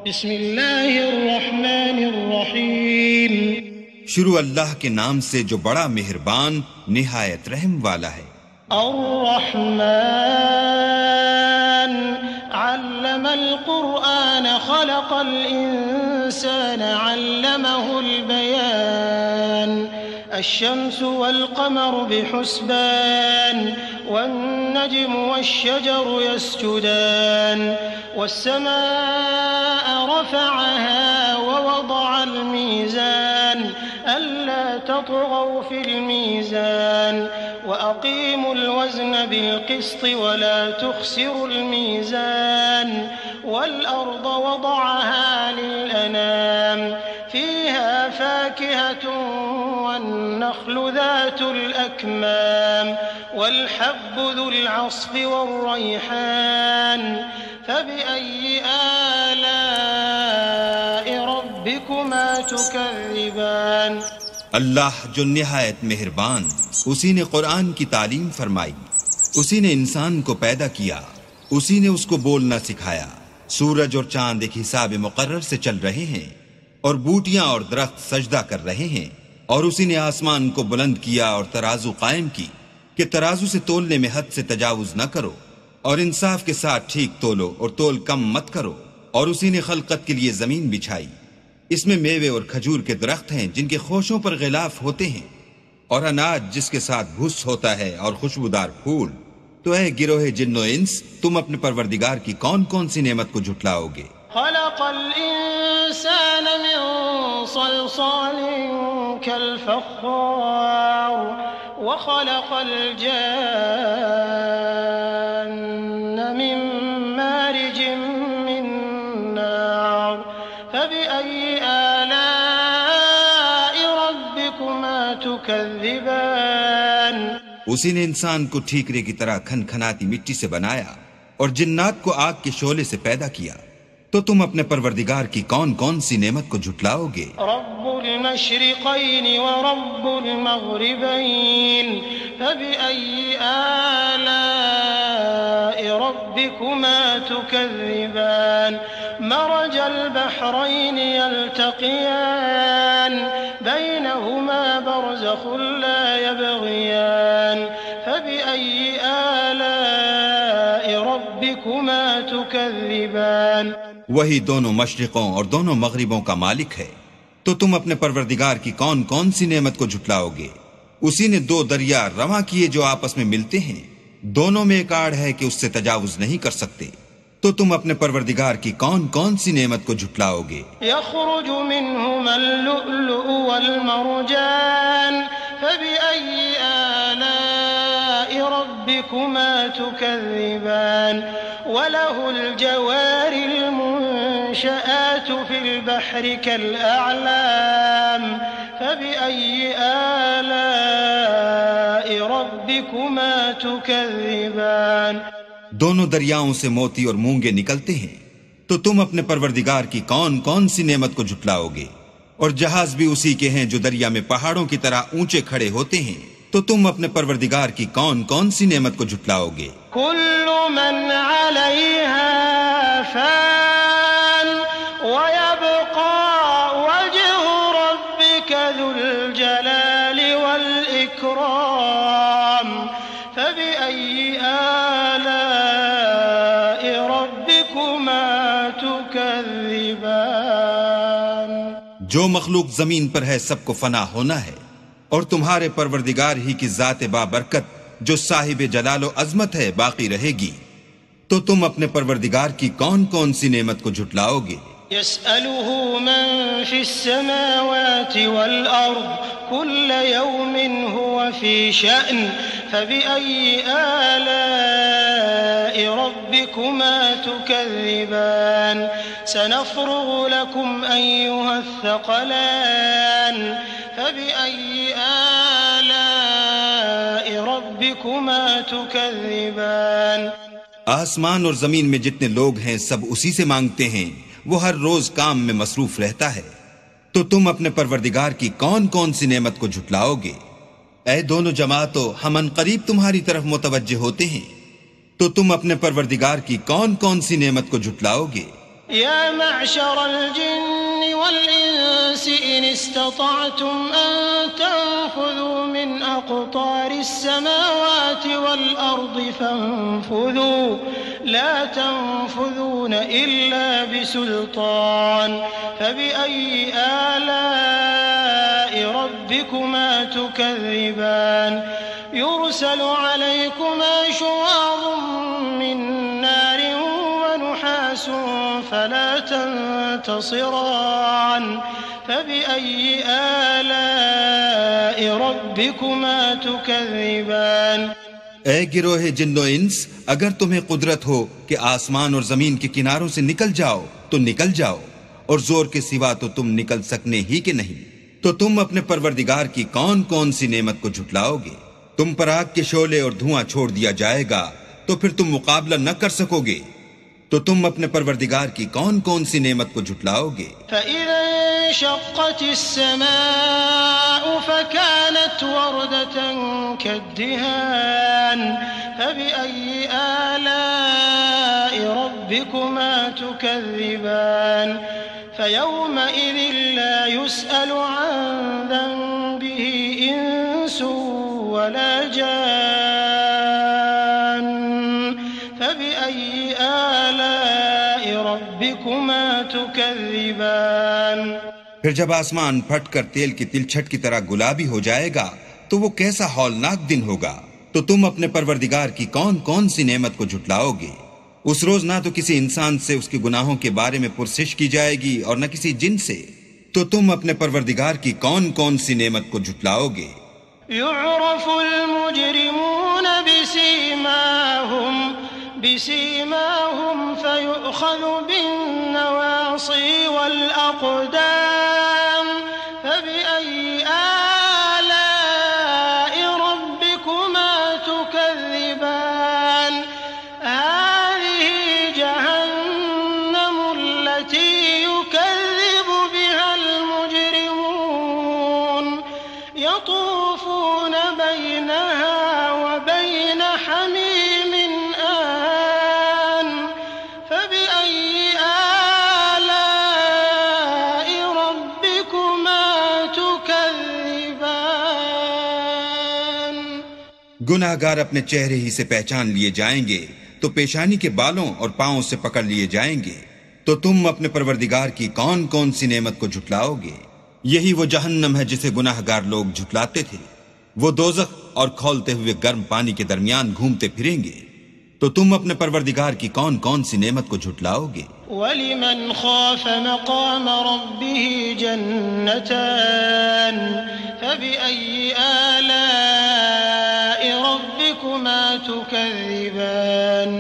بسم اللہ الرحمن الرحیم شروع اللہ کے نام سے جو بڑا مہربان نہایت رحم والا ہے۔ الرحمن علم القرآن خلق الإنسان علمه البيان الشمس والقمر بحسبان والنجم والشجر يسجدان والسماء رفعها ووضع الميزان ألا تطغوا في الميزان وأقيموا الوزن بالقسط ولا تخسروا الميزان والأرض وضعها للأنام فيها فاكهة والنخل ذات الأكمام والحب ذو العصف والريحان فبأي آلاء ربكما تكذبان۔ اللہ جو نہایت مہربان، اسی نے قرآن کی تعلیم فرمائی، اسی نے انسان کو پیدا کیا، اسی نے اس کو بولنا سکھایا۔ سورج اور چاند ایک حساب مقرر سے چل رہے ہیں اور بوٹیاں اور درخت سجدہ کر رہے ہیں، اور اسی نے آسمان کو بلند کیا اور ترازو قائم کی کہ ترازو سے تولنے میں حد سے تجاوز نہ کرو اور انصاف کے ساتھ ٹھیک تولو اور تول کم مت کرو۔ اور اسی نے خلقت کے لیے زمین بچھائی، اس میں میوے اور کھجور کے درخت ہیں جن کے خوشوں پر غلاف ہوتے ہیں، اور اناج جس کے ساتھ بھس ہوتا ہے اور خوشبودار پھول۔ تو اے گروہ جن و انس، تم اپنے پروردگار کی کون کون سی نعمت کو جھٹلاؤ گے؟ خلق الإنسان من صلصال كالفخار وخلق الجان من مارج من نار فبأي آلاء ربكما تكذبان۔ اسی نے انسان کو ٹھیکرے کی طرح کھنکھناتی مٹی سے بنایا اور جنات کو آگ کے شعلے سے پیدا کیا، تو تم اپنے پروردگار کی کون کون سی نعمت کو جھٹلاؤ گے؟ رب المشرقین ورب المغربین فبأي آلاء ربكما تكذبان۔ مرج البحرين يلتقيان بينهما برزخ لا يبغيان فبأي آلاء ربكما تكذبان۔ وہی دونوں مشرقوں اور دونوں مغربوں کا مالک ہے، تو تم اپنے پروردگار کی کون کون سی نعمت کو جھٹلاؤ گے؟ اسی نے دو دریا رواں کیے جو آپس میں ملتے ہیں، دونوں میں ایک آڑ ہے کہ اس سے تجاوز نہیں کر سکتے، تو تم اپنے پروردگار کی کون کون سی نعمت کو جھٹلاؤ گے؟ يخرج منهما اللؤلؤ والمرجان فبأي آلاء ربكما تكذبان۔ وله الجوار المنشآت في البحر كالأعلام فبأي آلاء ربكما تكذبان۔ دونوں دریاؤں سے موتی اور مونگے نکلتے ہیں، تو تم اپنے پروردگار کی کون کون سی نعمت کو جھٹلاؤ گے؟ اور جہاز بھی اسی کے ہیں جو دریا میں پہاڑوں کی طرح اونچے کھڑے ہوتے ہیں، تو تم اپنے پروردگار کی کون کون سی نعمت کو جھٹلاؤ گے؟ كل من عليها فان ويبقى وجه ربك ذو الجلال والإكرام فبأي آلاء ربكما تكذبان۔ جو مخلوق زمین پر ہے سب کو فنا ہونا ہے، اور تمہارے پروردگار ہی کی ذات بابرکت جو صاحب جلال و عظمت ہے باقی رہے گی، تو تم اپنے پروردگار کی کون کون سی نعمت کو جھٹلاؤ گے؟ يسأله من في السماوات والأرض كل يوم هو في شأن فبأي آلاء ربكما تكذبان۔ سنفرغ لكم أيها الثقلان فبأي آلاء ربكما تكذبان۔ آسمان اور زمین میں جتنے لوگ ہیں سب اسی سے مانگتے ہیں، وہ ہر روز کام میں مصروف رہتا ہے، تو تم اپنے پروردگار کی کون کون سی نعمت کو جھٹلاؤ گے؟ اے دونوں جماعتوں، ہم ان قریب تمہاری طرف متوجہ ہوتے ہیں، تو تم اپنے پروردگار کی کون کون سی نعمت کو جھٹلاؤ گے؟ يا معشر الجن والإنس إن استطعتم أن تنفذوا من أقطار السماوات والأرض فانفذوا لا تنفذون إلا بسلطان فبأي آلاء ربكما تكذبان يرسل عليكما شواظ من نار ونحاس فلا تنتصران فبأي آلاء ربكما تكذبان اے گروہ جن و انس، اگر تمہیں قدرت ہو کہ آسمان اور زمین کے کناروں سے نکل جاؤ تو نکل جاؤ، اور زور کے سوا تو تم نکل سکنے ہی کہ نہیں، تو تم اپنے پروردگار کی کون کون سی نعمت کو جھٹلاؤ گے؟ تم پر آگ کے شعلے اور دھواں چھوڑ دیا جائے گا تو پھر تم مقابلہ نہ کر سکو گے، تو تم اپنے پروردگار کی کون کون سی نعمت کو جھٹلاؤ گے؟ فَإِذَا انشَقَّتِ السَّمَاءُ فَكَانَتْ وَرْدَةً كَالدِّهَانِ فَبِأَيِّ آلَاءِ رَبِّكُمَا تُكَذِّبَانِ فَيَوْمَئِذٍ لَا يُسْأَلُ عَنْ ذَنبِهِ إِنسٌ وَلَا جَانٌّ فَبِأَيِّ آلاء ربكما تكذبان پھر جب آسمان پھٹ کر تیل کی تلچھٹ کی طرح گلابی ہو جائے گا تو وہ کیسا ہولناک دن ہوگا، تو تم اپنے پروردگار کی کون کون سی نعمت کو جھٹلاؤ گے؟ اس روز نہ تو کسی انسان سے اس کے گناہوں کے بارے میں پرسش کی جائے گی اور نہ کسی جن سے، تو تم اپنے پروردگار کی کون کون سی نعمت کو جھٹلاؤ گے؟ يعرف المجرمون بسيماهم فيؤخذ بالنواصي والأقدام فبأي آلاء ربكما تكذبان هذه جهنم التي يكذب بها المجرمون يطوفون بينها وبين حميم آن فبأي آلاء ربكما تكذبان گناہ گار اپنے چہرے ہی سے پہچان لیے جائیں گے تو پیشانی کے بالوں اور پاؤں سے پکڑ لیے جائیں گے، تو تم اپنے پروردگار کی کون کون سی نعمت کو جھٹلاؤ گے؟ یہی وہ جہنم ہے جسے گناہ گار لوگ جھٹلاتے تھے، وہ دوزخ اور کھولتے ہوئے گرم پانی کے درمیان گھومتے پھریں گے، تو تم اپنے پروردگار کی کون کون سی نعمت کو جھٹلاؤ گے؟ وَلِمَنْ خَافَ مَقَامَ رَبِّهِ جَنَّتَانِ فَبِأَيِّ آلَاءِ رَبِّكُمَا تُكَذِّبَانِ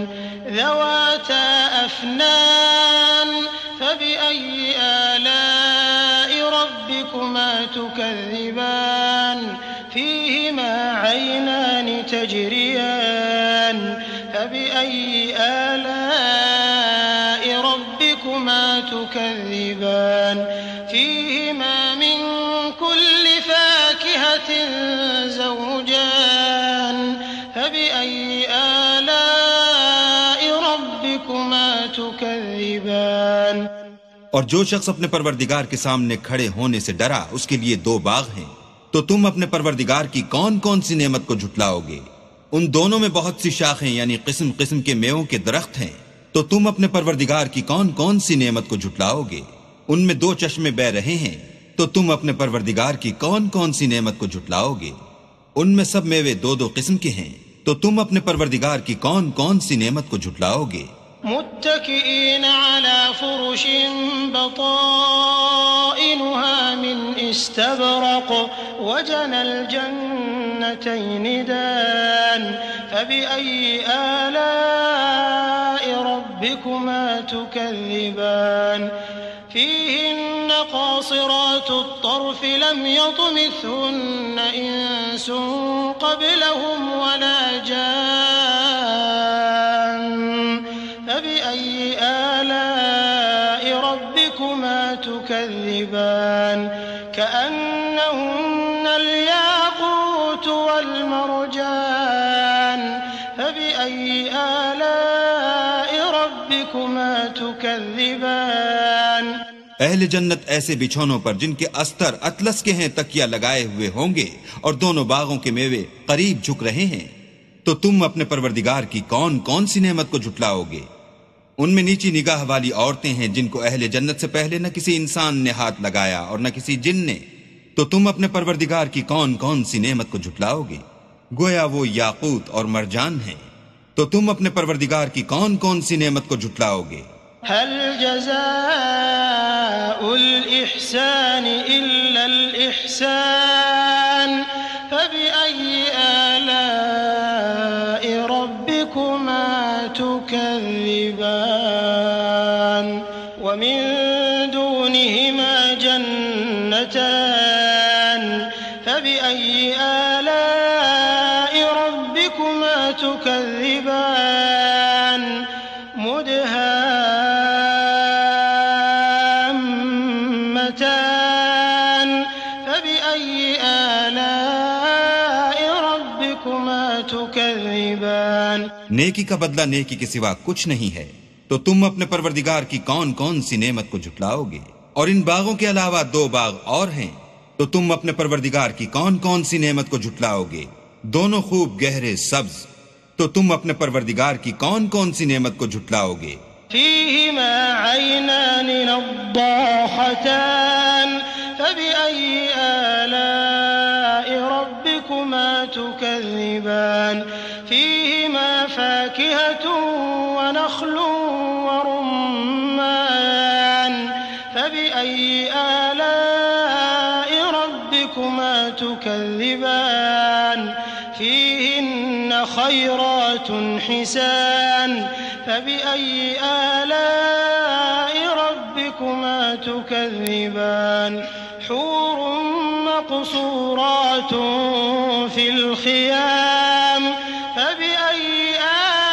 ذَوَاتَا أَفْنَانٍ فَبِأَيِّ آلَاءِ رَبِّكُمَا تُكَذِّبَانِ فِيهِمَا عَيْنَانِ تَجْرِيَانِ فَبِأَيِّ آلَاءِ رَبِّكُمَا تُكَذِّبَانِ فِيهِمَا مِن كُلِّ فَاكِهَةٍ زَوْجَانِ فَبِأَيِّ آلَاءِ رَبِّكُمَا تُكَذِّبَانِ اور جو شخص اپنے پروردگار کے سامنے کھڑے ہونے سے ڈرا اس کے لیے دو باغ ہیں، تو تم اپنے پروردگار کی کون کون سی نعمت کو جھٹلاؤ گے؟ ان دونوں میں بہت سی شاخیں یعنی قسم قسم کے میووں کے درخت ہیں، تو تم اپنے پروردگار کی کون کون سی نعمت کو جھٹلاؤ گے؟ ان میں دو چشمے بہ رہے ہیں، تو تم اپنے پروردگار کی کون کون سی نعمت کو جھٹلاؤ گے؟ ان میں سب میوے دو دو قسم کے ہیں، تو تم اپنے پروردگار کی کون کون سی نعمت کو جھٹلاؤ گے؟ متكئين على فرش بطائنها من استبرق وجنى الجنتين دان فبأي آلاء ربكما تكذبان فيهن قاصرات الطرف لم يطمثهن إنس قبلهم ولا جان فبأي آلاء ربكما تكذبان كأنهن الياقوت والمرجان فبأي آلاء ربكما تكذبان اہل جنت ایسے بچھونوں پر جن کے استر اطلس کے ہیں تکیہ لگائے ہوئے ہوں گے، اور دونوں باغوں کے میوے قریب جھک رہے ہیں۔ تو تم اپنے پروردگار کی کون کون سی نعمت کو جھٹلاؤ گے؟ ان میں نیچی نگاہ والی عورتیں ہیں جن کو اہل جنت سے پہلے نہ کسی انسان نے ہاتھ لگایا اور نہ کسی جن نے۔ تو تم اپنے پروردگار کی کون کون سی نعمت کو جھٹلاؤ گے؟ گویا وہ یاقوت اور مرجان ہیں۔ تو تم اپنے پروردگار کی کون کون سی نعمت کو جھٹلاؤ گے؟ هل جزاء الإحسان إلا الإحسان فبأي آلاء ربكما تكذبان ومن دونهما جنتان فبأي آلاء ربكما تكذبان مدهامتان فبأي آلاء ربكما تكذبان نیکی کا بدلہ نیکی کے سوا کچھ نہیں ہے۔ تو تم اپنے پروردگار کی کون کون سی نعمت کو جھٹلاؤ گے؟ اور ان باغوں کے علاوہ 2 باغ اور ہیں۔ تو تم اپنے پروردگار کی کون کون سی نعمت کو جھٹلاؤ گے؟ دونوں خوب گہرے سبز۔ تو تم اپنے پروردگار کی کون کون سی نعمت کو جھٹلاؤ گے؟ فيهما عينان نضاحتان فبأي آلاء ربكما تكذبان فيهما فاكهة ونخل ورمان فبأي آلاء ربكما تكذبان فيهن خيرات حسان فبأي آلاء ربكما تكذبان حور مقصورات في الخيام فبأي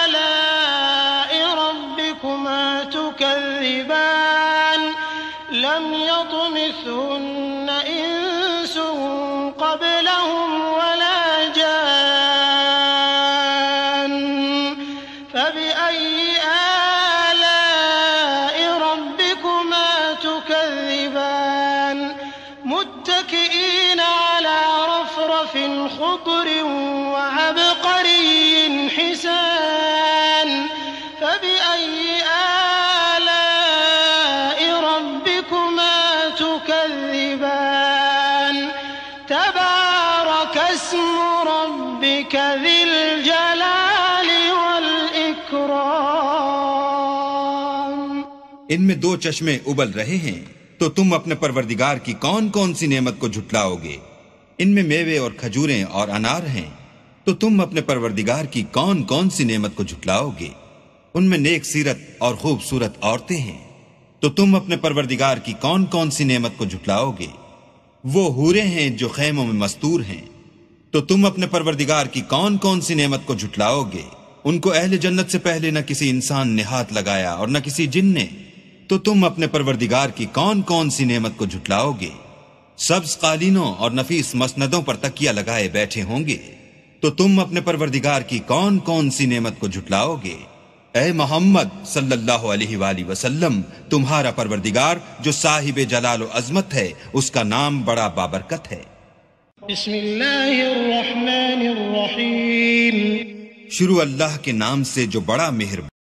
آلاء ربكما تكذبان لم يطمثهن إنس قبلهم ولا جان فبأي آلاء ربكما تكذبان متكئين على رفرف خضر وعبقري حسان فبأي آلاء ربكما تكذبان تبارك اسم ربك ذي الجلال والإكرام۔ ان میں 2 چشمے ابل رہے ہیں۔ تو تم اپنے پروردگار کی کون کون سی نعمت کو جھٹلاؤ گے؟ ان میں میوے اور کھجوریں اور انار ہیں۔ تو تم اپنے پروردگار کی کون کون سی نعمت کو جھٹلاؤ گے؟ ان میں نیک سیرت اور خوبصورت عورتیں ہیں۔ تو تم اپنے پروردگار کی کون کون سی نعمت کو جھٹلاؤ گے؟ وہ حوریں ہیں جو خیموں میں مستور ہیں۔ تو تم اپنے پروردگار کی کون کون سی نعمت کو جھٹلاؤ گے؟ ان کو اہل جنت سے پہلے نہ کسی انسان نے ہاتھ لگایا اور نہ کسی جن نے۔ تو تم اپنے پروردگار کی کون کون سی نعمت کو جھٹلاؤ گے؟ سبز قالینوں اور نفیس مسندوں پر تکیہ لگائے بیٹھے ہوں گے۔ تو تم اپنے پروردگار کی کون کون سی نعمت کو جھٹلاؤ گے؟ اے محمد صلی اللہ علیہ وآلہ وسلم، تمہارا پروردگار جو صاحب جلال و عظمت ہے، اس کا نام بڑا بابرکت ہے۔ بسم اللہ الرحمن الرحیم۔ شروع اللہ کے نام سے جو بڑا مہربان